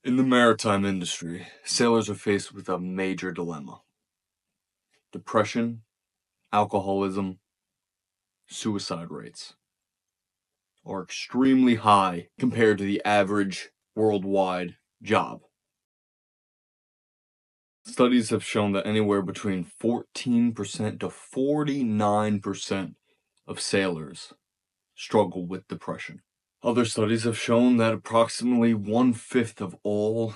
In the maritime industry, sailors are faced with a major dilemma. Depression, alcoholism, suicide rates are extremely high compared to the average worldwide job. Studies have shown that anywhere between 14% to 49% of sailors struggle with depression. Other studies have shown that approximately 1/5 of all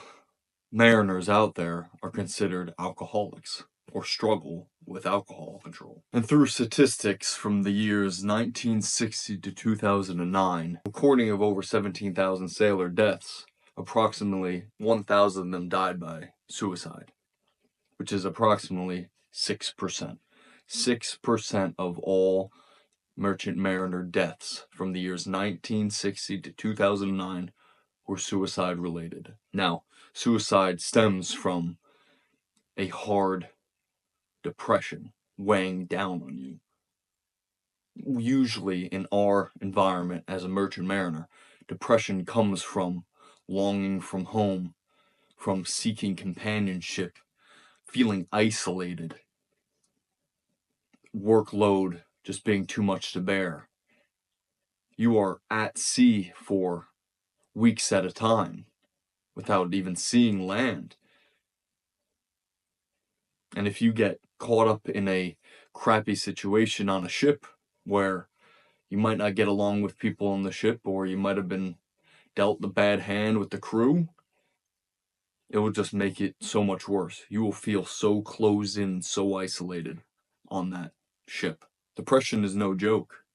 mariners out there are considered alcoholics or struggle with alcohol control. And through statistics from the years 1960 to 2009, recording of over 17,000 sailor deaths, approximately 1,000 of them died by suicide, which is approximately 6%. 6% of all merchant mariner deaths from the years 1960 to 2009 were suicide related. Now, suicide stems from a hard depression weighing down on you. Usually in our environment as a merchant mariner, depression comes from longing from home, from seeking companionship, feeling isolated, workload just being too much to bear. You are at sea for weeks at a time without even seeing land. And if you get caught up in a crappy situation on a ship where you might not get along with people on the ship, or you might have been dealt the bad hand with the crew, it will just make it so much worse. You will feel so closed in, so isolated on that ship. Depression is no joke.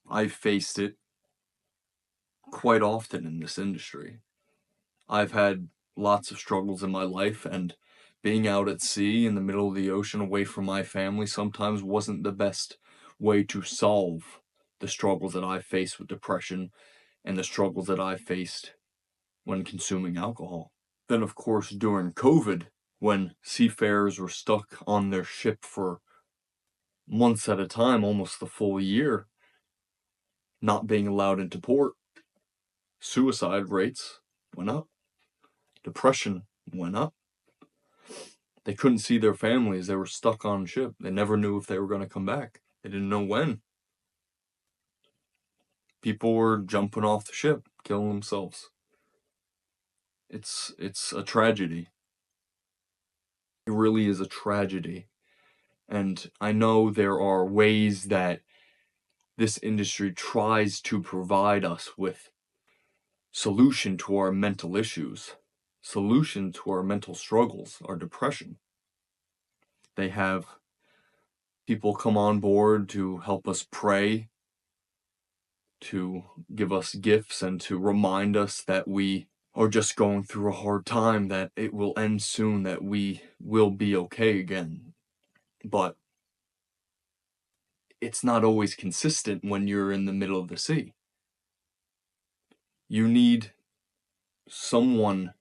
I've faced it quite often in this industry. I've had lots of struggles in my life, and being out at sea in the middle of the ocean away from my family sometimes wasn't the best way to solve the struggles that I faced with depression and the struggles that I faced when consuming alcohol. Then, of course, during COVID, when seafarers were stuck on their ship for months at a time, almost the full year, not being allowed into port, suicide rates went up. Depression went up. They couldn't see their families. They were stuck on ship. They never knew if they were going to come back. They didn't know when. People were jumping off the ship, killing themselves. It's a tragedy. It really is a tragedy. And I know there are ways that this industry tries to provide us with solution to our mental issues, solution to our mental struggles, our depression. They have people come on board to help us pray, to give us gifts, and to remind us that we are just going through a hard time, that it will end soon, that we will be okay again. But it's not always consistent when you're in the middle of the sea. You need someone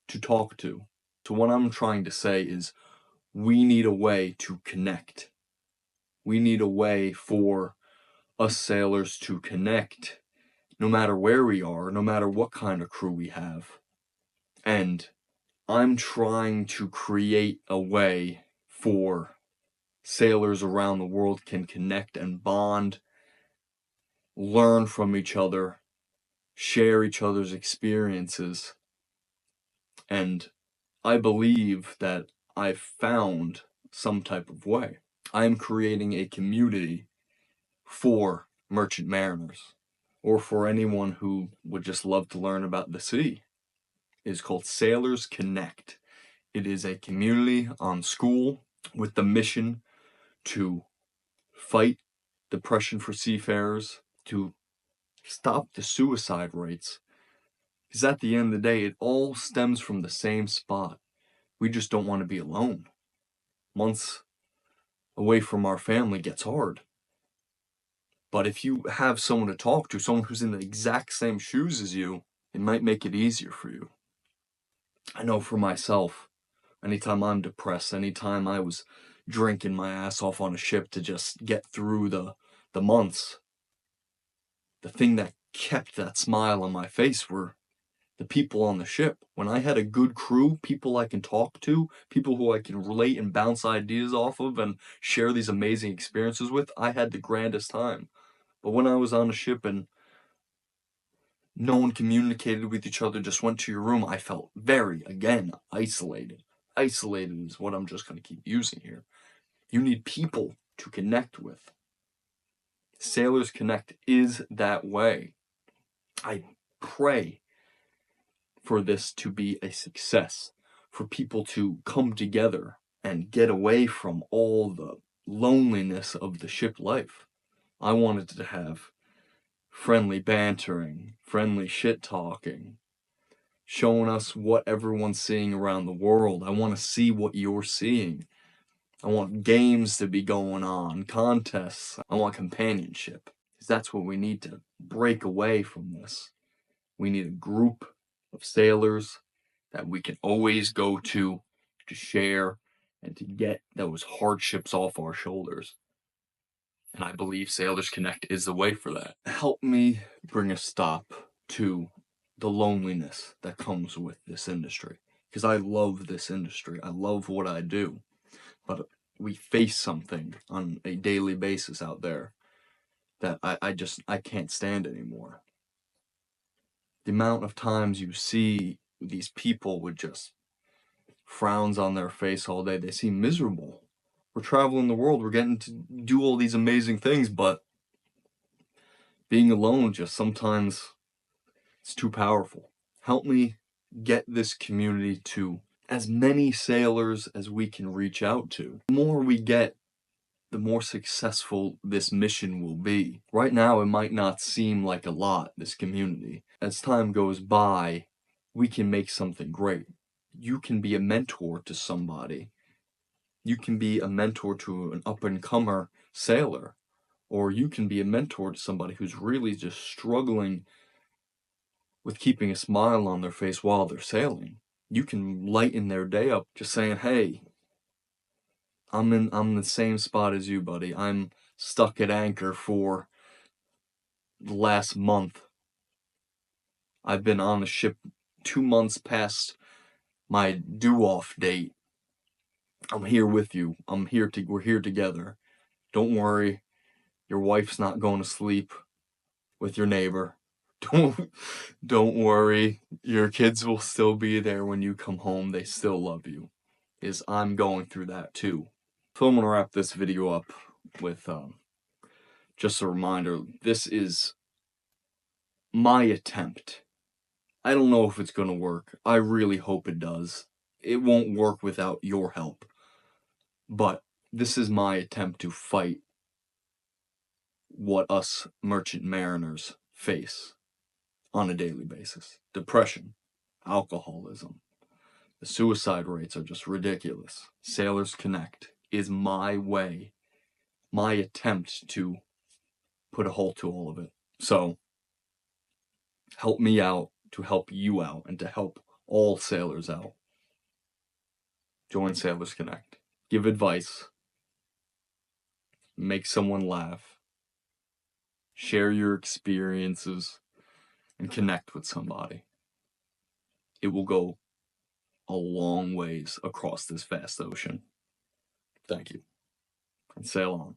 to talk to. So what I'm trying to say is we need a way to connect. We need a way for us sailors to connect no matter where we are, no matter what kind of crew we have. And I'm trying to create a way for sailors around the world can connect and bond, learn from each other, share each other's experiences. And I believe that I've found some type of way. I am creating a community for merchant mariners, or for anyone who would just love to learn about the sea. It is called Sailors Connect. It is a community on school with the mission to fight depression for seafarers, to stop the suicide rates. Because at the end of the day, it all stems from the same spot. We just don't want to be alone. Months away from our family gets hard. But if you have someone to talk to, someone who's in the exact same shoes as you, it might make it easier for you. I know for myself, anytime I'm depressed, anytime I was drinking my ass off on a ship to just get through the months, the thing that kept that smile on my face were the people on the ship. When I had a good crew, people I can talk to, people who I can relate and bounce ideas off of and share these amazing experiences with, I had the grandest time. But when I was on a ship and no one communicated with each other, just went to your room, I felt very, again, isolated. Isolated is what I'm just going to keep using here. You need people to connect with. Sailors Connect is that way. I pray for this to be a success, for people to come together and get away from all the loneliness of the ship life. I wanted to have friendly bantering, friendly shit talking, showing us what everyone's seeing around the world. I want to see what you're seeing. I want games to be going on, contests. I want companionship. Because that's what we need to break away from this. We need a group of sailors that we can always go to share and to get those hardships off our shoulders. And I believe Sailors Connect is the way for that. Help me bring a stop to the loneliness that comes with this industry. Because I love this industry. I love what I do. But we face something on a daily basis out there that I can't stand anymore. The amount of times you see these people with just frowns on their face all day, they seem miserable. We're traveling the world, we're getting to do all these amazing things, but being alone just sometimes it's too powerful. Help me get this community to as many sailors as we can reach out to. The more we get, the more successful this mission will be. Right now, it might not seem like a lot, this community. As time goes by, we can make something great. You can be a mentor to somebody. You can be a mentor to an up-and-comer sailor. Or you can be a mentor to somebody who's really just struggling with keeping a smile on their face while they're sailing. You can lighten their day up just saying, hey, I'm in the same spot as you, buddy. I'm stuck at anchor for the last month. I've been on the ship 2 months past my due-off date. I'm here with you. We're here together. Don't worry. Your wife's not going to sleep with your neighbor. Don't worry. Your kids will still be there when you come home. They still love you. I'm going through that too. So I'm going to wrap this video up with just a reminder. This is my attempt. I don't know if it's going to work. I really hope it does. It won't work without your help. But this is my attempt to fight what us merchant mariners face on a daily basis. Depression, alcoholism, the suicide rates are just ridiculous. Sailors Connect is my way, my attempt to put a halt to all of it. So, help me out to help you out and to help all sailors out. Join Sailors Connect. Give advice. Make someone laugh. Share your experiences and connect with somebody. It will go a long ways across this vast ocean. Thank you. And sail on.